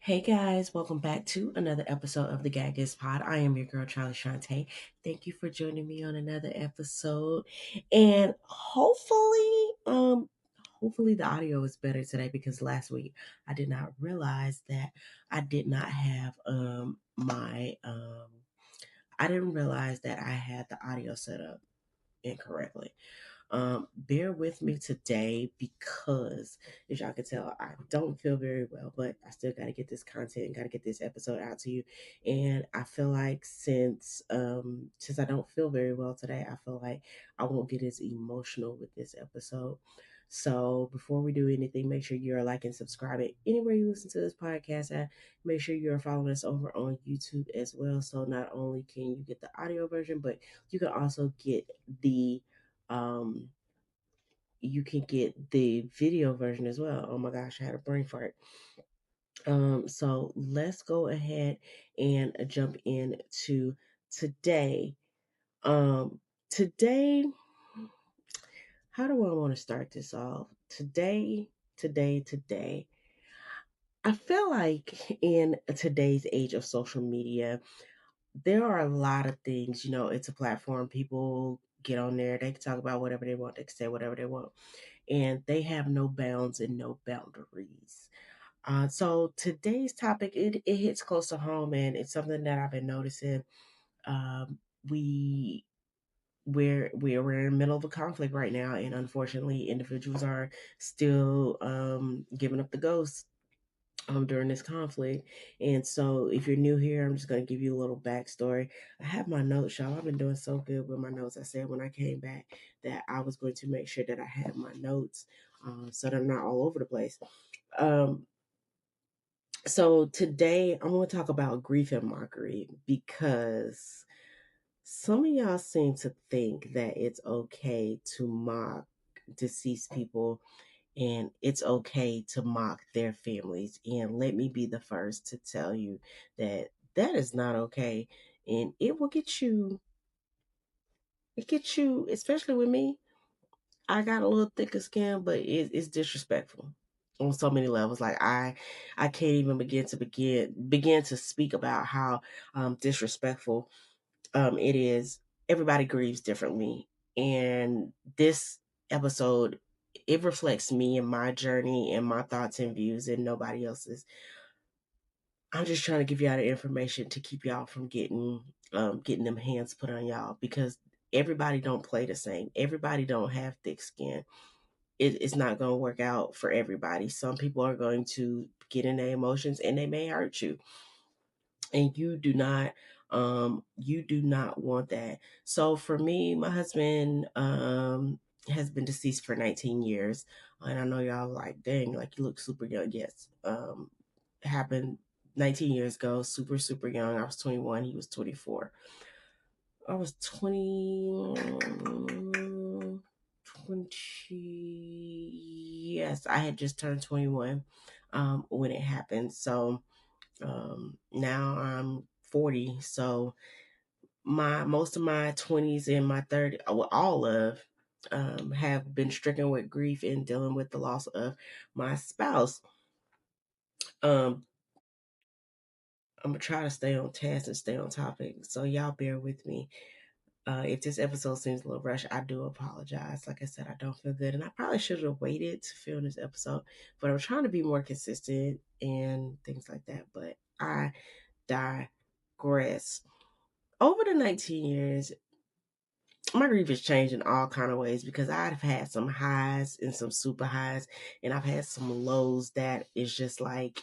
Hey guys, welcome back to another episode of the Gaggis Pod. I am your girl Charlie Shantae. Thank you for joining me on another episode. And hopefully the audio is better today because last week I did not realize that I did not have I didn't realize that I had the audio set up incorrectly. Bear with me today because, as y'all can tell, I don't feel very well, but I still got to get this content and got to get this episode out to you. And I feel like since I don't feel very well today, I feel like I won't get as emotional with this episode. So before we do anything, make sure you're liking, subscribing anywhere you listen to this podcast at. Make sure you're following us over on YouTube as well. So not only can you get the audio version, but you can also get the um video version as well. Oh my gosh, I had a brain fart. So let's go ahead and jump into today. Um, today, how do I want to start this off? Today. I feel like in today's age of social media, there are a lot of things. It's a platform. People get on there, they can talk about whatever they want, they can say whatever they want, and they have no bounds and no boundaries. So today's topic, it hits close to home, and it's something that I've been noticing. Um, we we're in the middle of a conflict right now, and unfortunately, individuals are still giving up the ghost during this conflict. And so, if you're new here, I'm just going to give you a little backstory. I have my notes, y'all. I've been doing so good with my notes. I said when I came back that I was going to make sure that I had my notes so that I'm not all over the place. Um, so today I'm going to talk about grief and mockery because some of y'all seem to think that it's okay to mock deceased people and it's okay to mock their families. And let me be the first to tell you that that is not okay. And it gets you, especially with me. I got a little thicker skin, but it's disrespectful on so many levels. Like I can't even begin to speak about how disrespectful it is. Everybody grieves differently, and this episode, it reflects me and my journey and my thoughts and views and nobody else's. I'm just trying to give y'all the information to keep y'all from getting them hands put on y'all, because everybody don't play the same. Everybody don't have thick skin. It's not going to work out for everybody. Some people are going to get in their emotions and they may hurt you, and you do not want that. So for me, my husband has been deceased for 19 years, and I know y'all like, dang, like you look super young. Yes, happened 19 years ago, super young. I was 21, he was 24. I was 20. Yes, I had just turned 21 when it happened. So now I'm 40. So my most of my 20s and my 30s, well, all of have been stricken with grief and dealing with the loss of my spouse. um I'm gonna try to stay on task and stay on topic, so y'all bear with me. If this episode seems a little rushed, I do apologize. Like I said, I don't feel good, and I probably should have waited to film this episode, but I'm trying to be more consistent and things like that. But I digress. Over the 19 years, my grief has changed in all kind of ways because I've had some highs and some super highs, and I've had some lows that is just like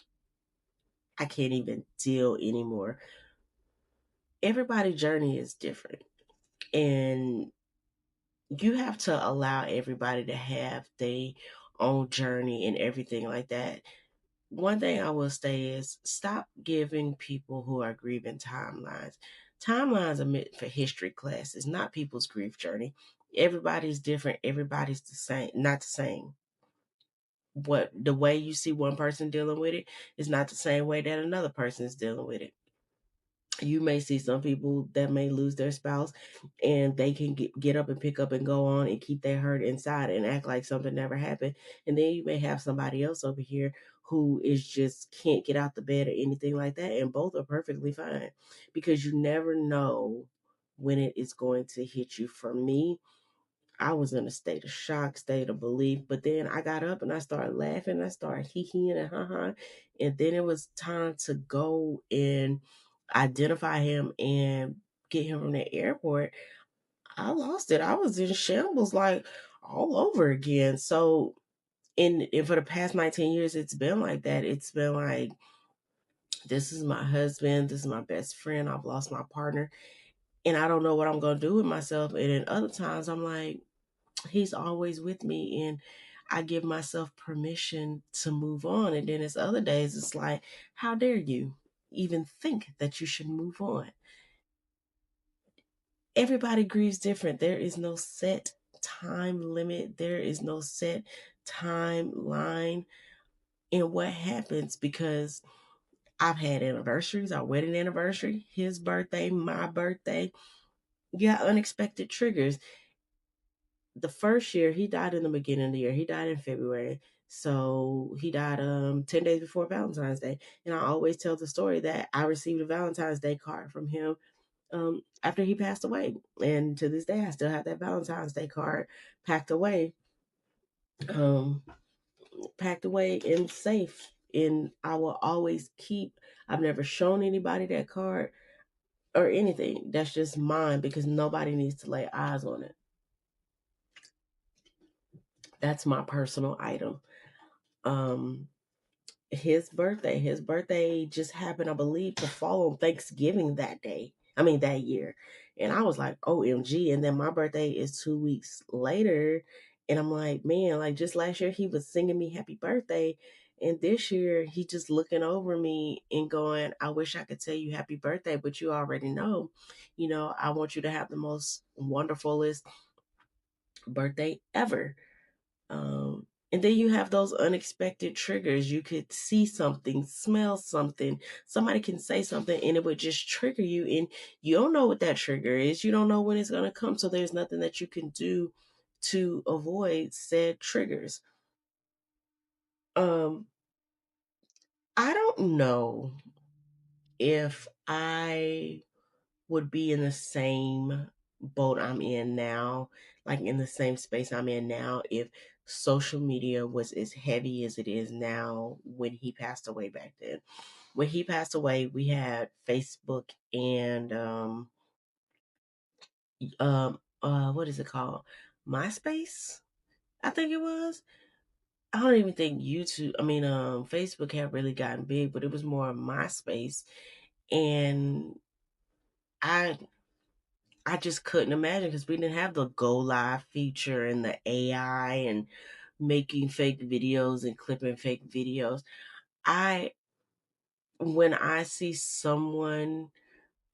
I can't even deal anymore. Everybody's journey is different, and you have to allow everybody to have their own journey and everything like that. One thing I will say is stop giving people who are grieving timelines. Timelines are meant for history classes, not people's grief journey. Everybody's different. Everybody's the same, not the same. What the way you see one person dealing with it is not the same way that another person is dealing with it. You may see some people that may lose their spouse and they can get up and pick up and go on and keep their hurt inside and act like something never happened. And then you may have somebody else over here who is just can't get out the bed or anything like that. And both are perfectly fine because you never know when it is going to hit you. For me, I was in a state of shock, state of belief. But then I got up and I started laughing. I started hee-heeing and ha-ha. And then it was time to go and identify him and get him from the airport. I lost it. I was in shambles like all over again. So and for the past 19 years, it's been like that. It's been like, this is my husband, this is my best friend. I've lost my partner, and I don't know what I'm going to do with myself. And then other times, I'm like, he's always with me, and I give myself permission to move on. And then there's other days, it's like, how dare you even think that you should move on? Everybody grieves different. There is no set time limit, there is no set timeline in what happens because I've had anniversaries, our wedding anniversary, his birthday, my birthday. Yeah, unexpected triggers. The first year, he died in the beginning of the year. He died in February. So he died 10 days before Valentine's Day. And I always tell the story that I received a Valentine's Day card from him after he passed away. And to this day, I still have that Valentine's Day card packed away, um, packed away and safe. And I will always keep, I've never shown anybody that card or anything. That's just mine because nobody needs to lay eyes on it. That's my personal item. Um, his birthday just happened, I believe, to fall on Thanksgiving that day. I mean that year. And I was like, OMG. And then my birthday is 2 weeks later. And I'm like, man, like just last year he was singing me happy birthday. And this year he just looking over me and going, I wish I could tell you happy birthday, but you already know, I want you to have the most wonderfulest birthday ever. And then you have those unexpected triggers. You could see something, smell something, somebody can say something, and it would just trigger you. And you don't know what that trigger is. You don't know when it's going to come. So there's nothing that you can do to avoid said triggers. Um, I don't know if I would be in the same boat I'm in now, like in the same space I'm in now, if social media was as heavy as it is now when he passed away back then. When he passed away, we had Facebook and what is it called? MySpace, I think it was. I don't even think Facebook had really gotten big, but it was more MySpace. And I I just couldn't imagine because we didn't have the go live feature and the AI and making fake videos and clipping fake videos. I When I see someone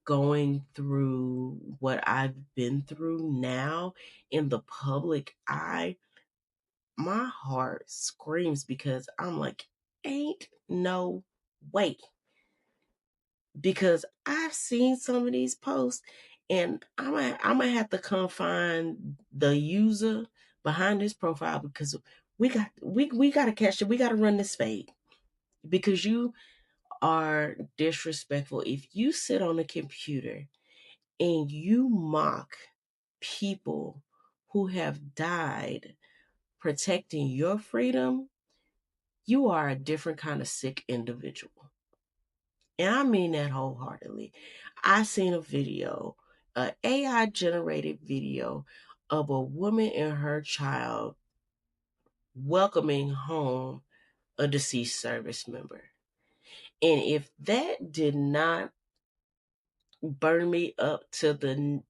going through what I've been through now in the public eye, my heart screams because I'm like, ain't no way, because I've seen some of these posts and I'm gonna have to come find the user behind this profile because we gotta catch it. We gotta run this fade because you are disrespectful. If you sit on a computer and you mock people who have died protecting your freedom, you are a different kind of sick individual. And I mean that wholeheartedly. I seen a video, an AI generated video of a woman and her child welcoming home a deceased service member. And if that did not burn me up to the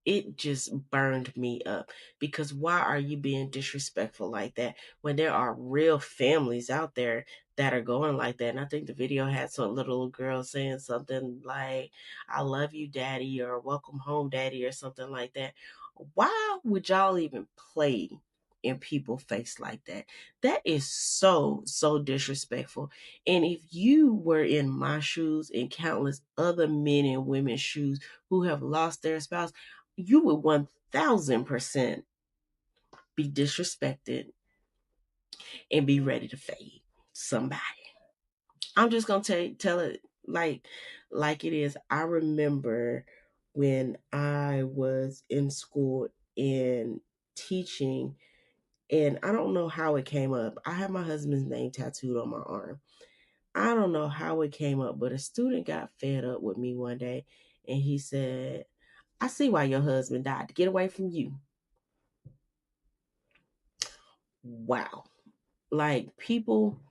it just burned me up, because why are you being disrespectful like that when there are real families out there that are going like that? And I think the video had some little girl saying something like, I love you daddy, or welcome home daddy, or something like that. Why would y'all even play in people's face like that? That is so disrespectful. And if you were in my shoes and countless other men and women's shoes who have lost their spouse, you would 1000% be disrespected and be ready to fade. somebody. I'm just gonna tell it like it is. I remember when I was in school and teaching, and I don't know how it came up. I have my husband's name tattooed on my arm. I don't know how it came up, but a student got fed up with me one day, and he said, "I see why your husband died, to get away from you." Wow. Like, people,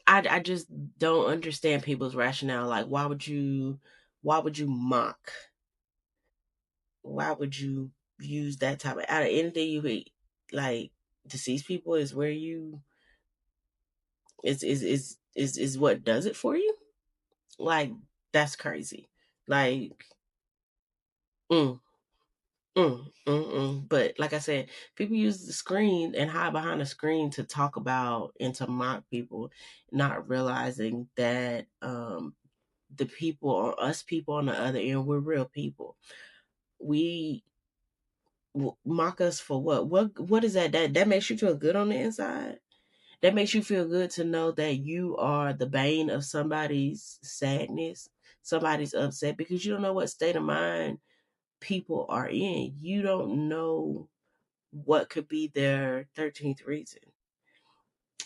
I just don't understand people's rationale. Like, why would you mock? Why would you use that type of, out of anything you eat, like, deceased people is where you is what does it for you? Like, that's crazy. Like, mm, but like I said, people use the screen and hide behind the screen to talk about and to mock people, not realizing that the people, or us people on the other end, we're real people. We mock us for what? What is that? That makes you feel good on the inside? That makes you feel good to know that you are the bane of somebody's sadness, somebody's upset, because you don't know what state of mind people are in. You don't know what could be their 13th reason.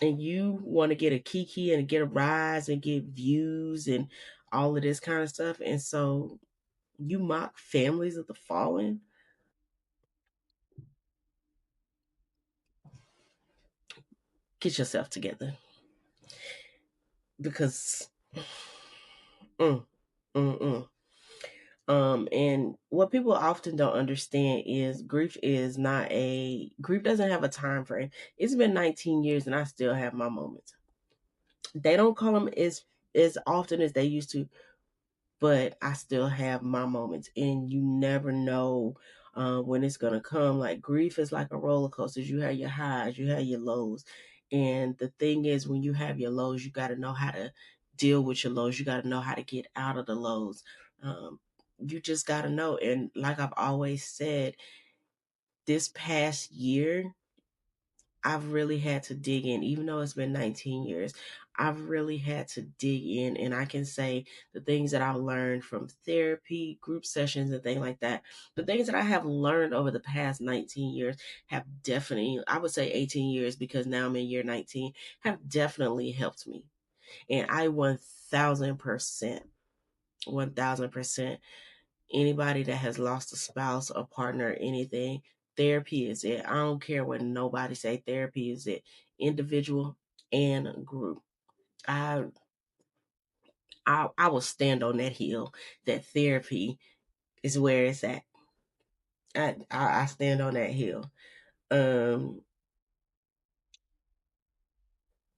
And you want to get a kiki and get a rise and get views and all of this kind of stuff. And so you mock families of the fallen. Get yourself together. Because mm, mm, mm. And what people often don't understand is grief doesn't have a time frame. It's been 19 years and I still have my moments. They don't call them as often as they used to, but I still have my moments, and you never know when it's gonna come. Like, grief is like a roller coaster. You have your highs, you have your lows, and the thing is, when you have your lows, you got to know how to deal with your lows. You got to know how to get out of the lows. You just got to know. And like I've always said, this past year, I've really had to dig in, even though it's been 19 years. I've really had to dig in, and I can say the things that I've learned from therapy, group sessions, and things like that. The things that I have learned over the past 19 years have definitely, I would say 18 years, because now I'm in year 19, have definitely helped me. And I 1000%, 1000%, anybody that has lost a spouse, a partner, or anything, therapy is it. I don't care what nobody say. Therapy is it. Individual and group. I I will stand on that hill. That therapy is where it's at. I stand on that hill. Um,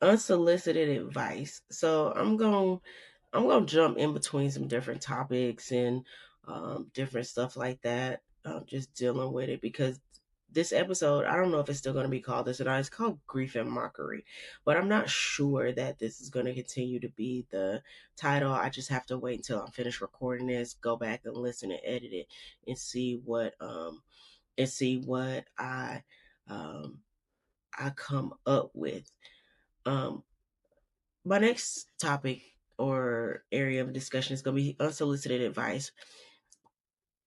Unsolicited advice. So I'm gonna jump in between some different topics and different stuff like that. Just dealing with it, because this episode, I don't know if it's still going to be called this or not. It's called Grief and Mockery, but I'm not sure that this is going to continue to be the title. I just have to wait until I'm finished recording this, go back and listen and edit it, and see what um, I come up with. Um, my next topic or area of discussion is going to be unsolicited advice.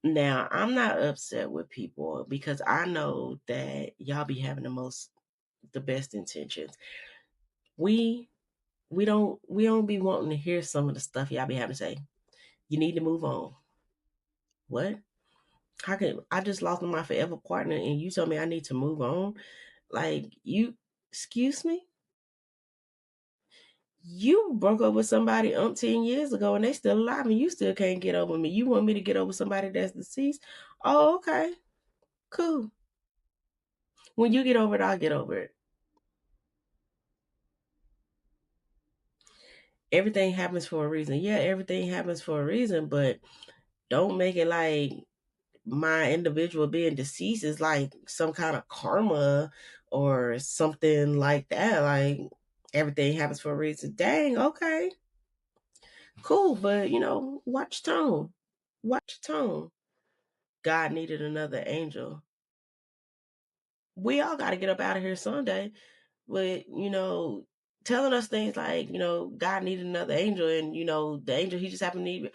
Now, I'm not upset with people, because I know that y'all be having the best intentions. We we don't be wanting to hear some of the stuff y'all be having to say. You need to move on. What? How can I just lost my forever partner and you tell me I need to move on? Like, you, excuse me? You broke up with somebody 10 years ago and they still alive and you still can't get over me. You want me to get over somebody that's deceased? Oh, okay. Cool. When you get over it, I'll get over it. Everything happens for a reason. Yeah, everything happens for a reason, but don't make it like my individual being deceased is like some kind of karma or something like that. Like, everything happens for a reason. Dang, okay. Cool, but watch tone. Watch tone. God needed another angel. We all got to get up out of here someday. But, telling us things like, God needed another angel, and, the angel, he just happened to need.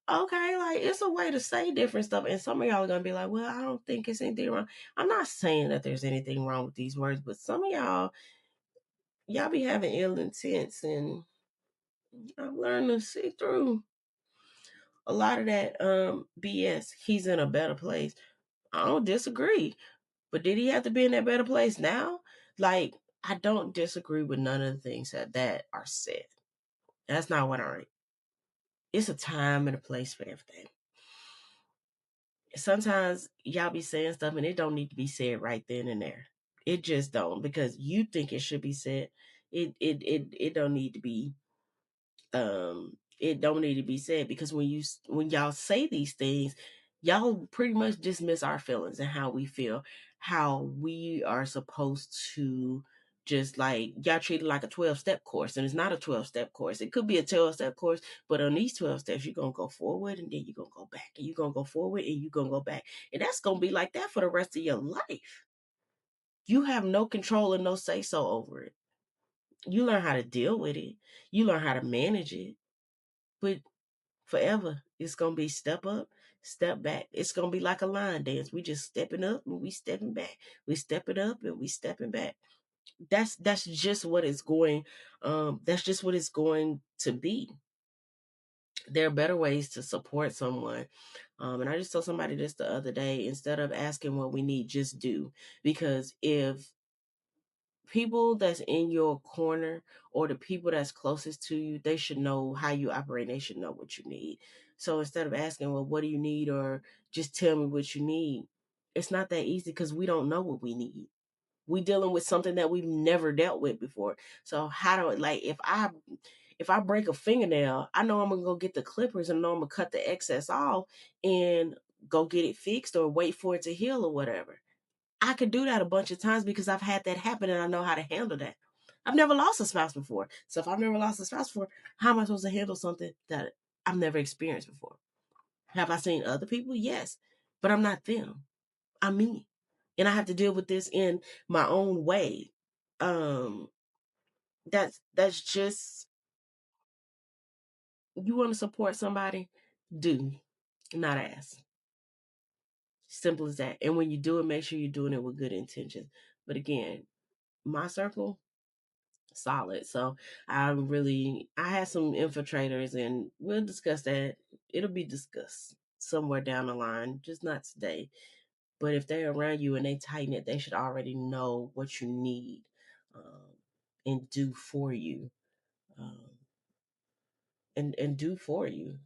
Okay, like, it's a way to say different stuff. And some of y'all are going to be like, well, I don't think it's anything wrong. I'm not saying that there's anything wrong with these words, but some of y'all be having ill intents, and I've learned to see through a lot of that BS. He's in a better place. I don't disagree. But did he have to be in that better place now? Like, I don't disagree with none of the things that are said. That's not what I. It's a time and a place for everything. Sometimes y'all be saying stuff and it don't need to be said right then and there. It just don't, because you think it should be said. It don't need to be. It don't need to be said, because when y'all say these things, y'all pretty much dismiss our feelings and how we feel, how we are supposed to, just like y'all treat it like a 12-step course, and it's not a 12-step course. It could be a 12-step course, but on these 12 steps, you're gonna go forward, and then you're gonna go back, and you're gonna go forward, and you're gonna go back, and that's gonna be like that for the rest of your life. You have no control and no say so over it. You learn how to deal with it, you learn how to manage it, but forever, it's gonna be step up, step back. It's gonna be like a line dance. We just stepping up and we stepping back. We stepping up and we stepping back. That's just what it's going. That's just what it's going to be. There are better ways to support someone. And I just told somebody this the other day. Instead of asking what we need, just do. Because if people that's in your corner, or the people that's closest to you, they should know how you operate. They should know what you need. So instead of asking, well, what do you need, or just tell me what you need, it's not that easy, because we don't know what we need. We dealing with something that we've never dealt with before. So how do it, like, if I break a fingernail, I know I'm gonna go get the clippers, and I know I'm gonna cut the excess off and go get it fixed, or wait for it to heal, or whatever. I could do that a bunch of times because I've had that happen, and I know how to handle that. I've never lost a spouse before. So if I've never lost a spouse before, how am I supposed to handle something that I've never experienced before? Have I seen other people? Yes. But I'm not them. I'm me. And I have to deal with this in my own way. Um that's just, you want to support somebody, do, not ask. Simple as that. And when you do it, make sure you're doing it with good intentions. But again, my circle, solid. So I had some infiltrators, and we'll discuss that. It'll be discussed somewhere down the line, just not today. But if they're around you and they tighten it, they should already know what you need, um, and do for you, um, and do for you.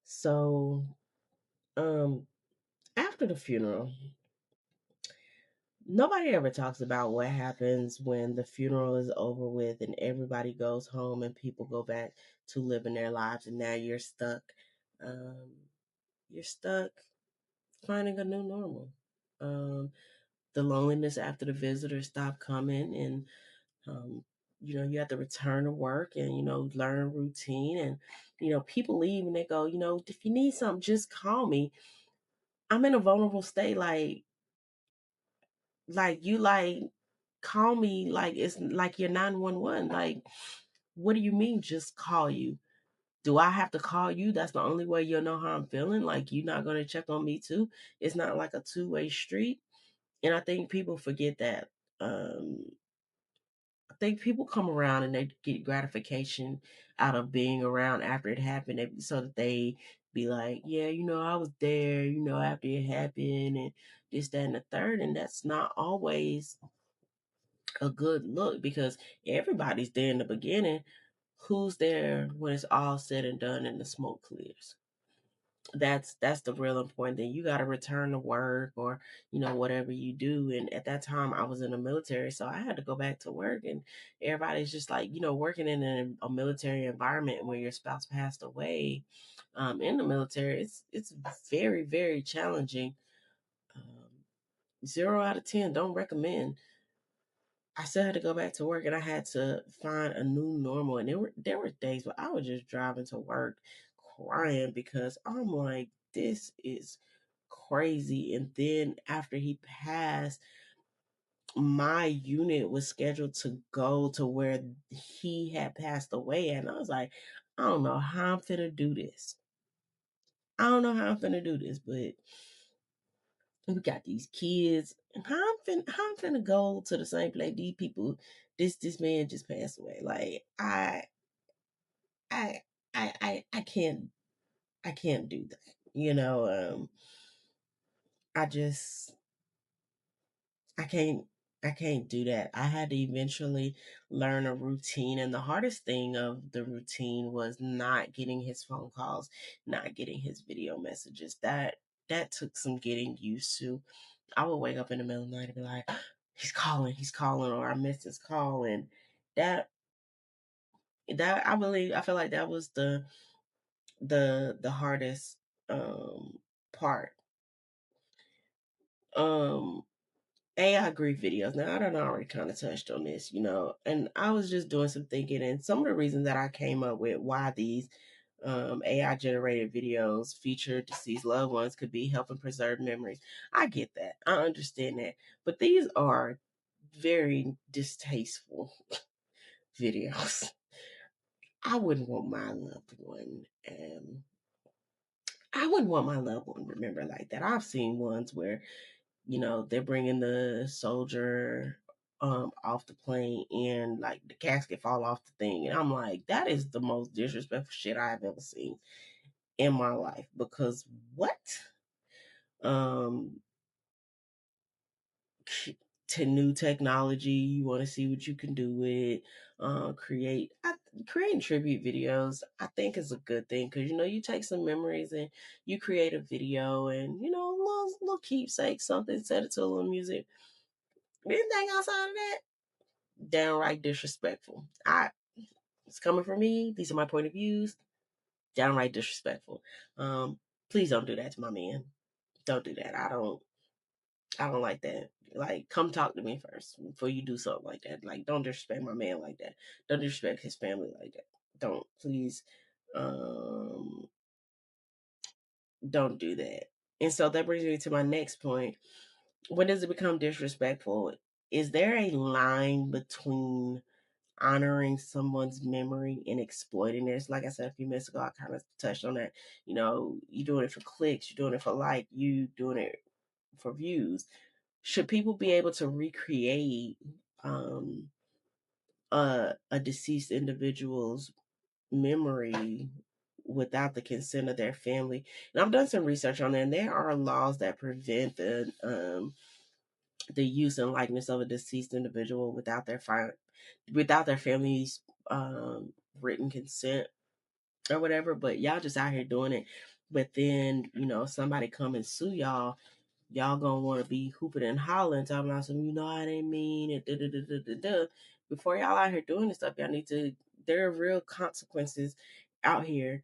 So, um, after the funeral, nobody ever talks about what happens when the funeral is over with and everybody goes home and people go back to living their lives, and now you're stuck. Um, you're stuck finding a new normal. Um, the loneliness after the visitors stop coming, and um, you have to return to work, and learn routine, and people leave and they go, if you need something, just call me. I'm in a vulnerable state, like you, like, call me, like it's like you're 911. Like, what do you mean just call you? Do I have to call you? That's the only way you'll know how I'm feeling? Like, you're not going to check on me too? It's not like a two-way street. And I think people forget that. um I think people come around and they get gratification out of being around after it happened, so that they be like, yeah, I was there, after it happened, and this, that, and the third. And that's not always a good look, because everybody's there in the beginning. Who's there when it's all said and done and the smoke clears? that's the real important thing. You got to return to work, or whatever you do. And at that time I was in the military, so I had to go back to work, and everybody's just like, working in a military environment where your spouse passed away, in the military, it's very, very challenging. um, 0 out of 10 don't recommend. I still had to go back to work, and I had to find a new normal. And there were days where I was just driving to work crying, because I'm like, this is crazy. And then after he passed, my unit was scheduled to go to where he had passed away. And I was like, I don't know how I'm finna do this. I don't know how I'm finna do this, but we got these kids. How I'm finna go to the same place? These people, this man just passed away. Like, I I can't do that. I just I can't I can't do that. I had to eventually learn a routine, and the hardest thing of the routine was not getting his phone calls, not getting his video messages. That took some getting used to. I would wake up in the middle of the night and be like, he's calling, or I missed his call. And that I feel like that was the hardest part. Um AI grief videos. Now, I don't know, I already kind of touched on this, and I was just doing some thinking, and some of the reasons that I came up with why these AI generated videos feature deceased loved ones could be helping preserve memories. I get that. I understand that. But these are very distasteful videos. I wouldn't want my loved one. I wouldn't want my loved one remember like that. I've seen ones where they're bringing the soldier off the plane, and like the casket fall off the thing, and I'm like, that is the most disrespectful shit I've ever seen in my life. Because what? Um to new technology, you want to see what you can do with it. Creating tribute videos, I think, is a good thing, because you take some memories and you create a video, and a little keepsake, something, set it to a little music. Anything outside of that, downright disrespectful. It's coming from me. These are my point of views. Downright disrespectful. Please don't do that to my man. Don't do that. I don't like that. Like, come talk to me first before you do something like that. Like, don't disrespect my man like that. Don't disrespect his family like that. Don't, please. Um, don't do that. And so that brings me to my next point. When does it become disrespectful? Is there a line between honoring someone's memory and exploiting this? Like I said a few minutes ago, I kind of touched on that. You doing it for clicks, you're doing it for like, you doing it for views. Should people be able to recreate um, a deceased individual's memory without the consent of their family? And I've done some research on that, and there are laws that prevent the use and likeness of a deceased individual without their family's written consent or whatever. But y'all just out here doing it. But then, somebody come and sue y'all gonna want to be hooping and hollering, talking about some, I didn't mean it. Da, da, da, da, da, da. Before y'all out here doing this stuff, y'all need to. There are real consequences out here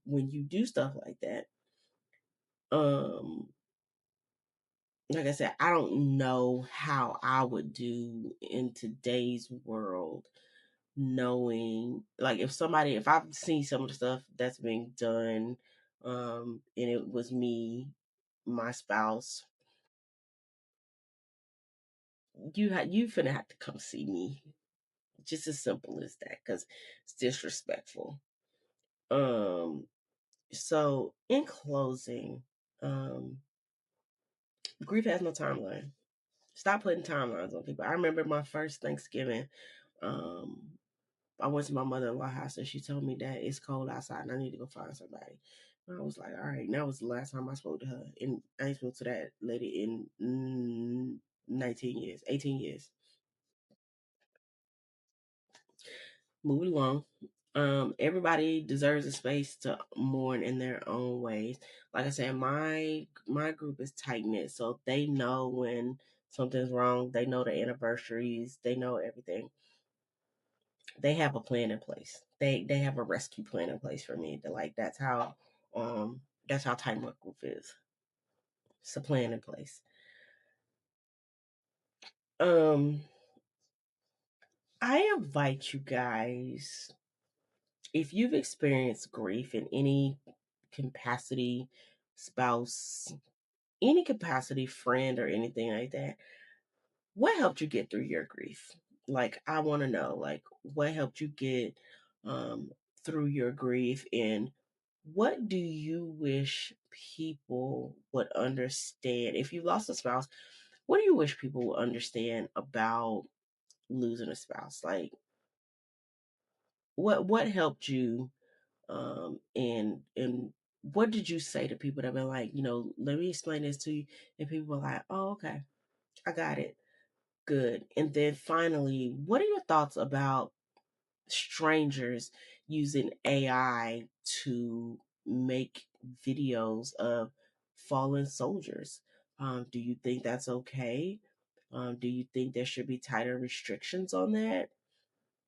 when you do stuff like that. Um, like I said, I don't know how I would do in today's world, knowing, like, if I've seen some of the stuff that's being done, and it was me, my spouse, you finna have to come see me. Just as simple as that, because it's disrespectful. Um, so in closing, um, grief has no timeline. Stop putting timelines on people. I remember my first Thanksgiving. Um, I went to my mother-in-law's house, and she told me that it's cold outside and I need to go find somebody. And I was like, all right. And that was the last time I spoke to her. And I ain't spoke to that lady in 19 years, 18 years. Moving along. Everybody deserves a space to mourn in their own ways. Like I said, my group is tight knit, so they know when something's wrong. They know the anniversaries. They know everything. They have a plan in place. They have a rescue plan in place for me. Like that's how tight my group is. It's a plan in place. Um, I invite you guys, if you've experienced grief in any capacity, spouse, any capacity, friend, or anything like that, what helped you get through your grief? Like, I want to know, like, what helped you get um, through your grief, and what do you wish people would understand? If you lost a spouse, what do you wish people would understand about losing a spouse? Like, what helped you, and what did you say to people that been like, let me explain this to you, and people were like, oh, okay, I got it, good. And then finally, what are your thoughts about strangers using AI to make videos of fallen soldiers? Do you think that's okay? Do you think there should be tighter restrictions on that?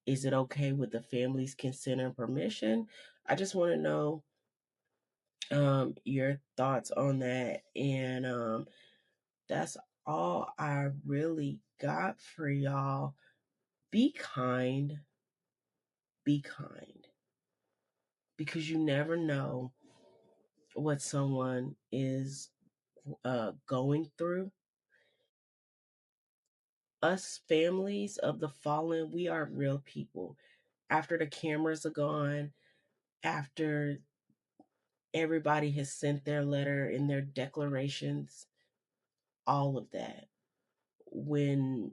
Is it okay with the family's consent and permission? I just want to know your thoughts on that. And that's all I really got for y'all. Be kind, be kind, because you never know what someone is going through. Us families of the fallen, we are real people. After the cameras are gone, after everybody has sent their letter and their declarations, all of that, when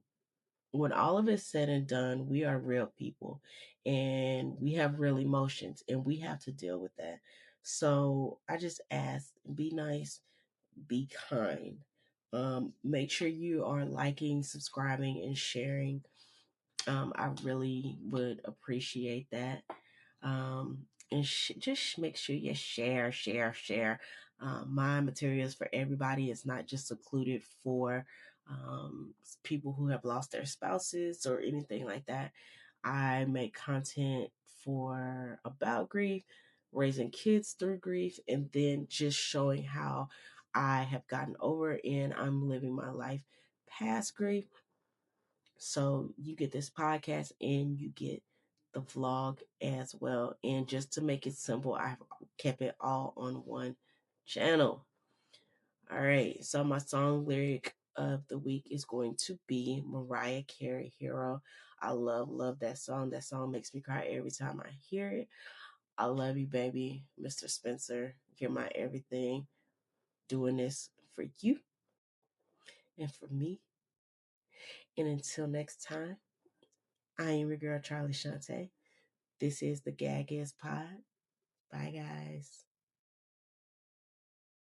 all of it's said and done, we are real people, and we have real emotions, and we have to deal with that. So I just ask, be nice, be kind. Make sure you are liking, subscribing, and sharing. I really would appreciate that. And just make sure you share. My materials for everybody. It's not just secluded for people who have lost their spouses or anything like that. I make content for about grief, raising kids through grief, and then just showing how I have gotten over and I'm living my life past grief. So you get this podcast and you get the vlog as well. And just to make it simple, I've kept it all on one channel. All right. So my song lyric of the week is going to be Mariah Carey, Hero. I love that song. That song makes me cry every time I hear it. I love you, baby. Mr. Spencer, you're my everything. Doing this for you and for me. And until next time, I am your girl, Charlie Shante. This is the Gag Is Pod. Bye, guys.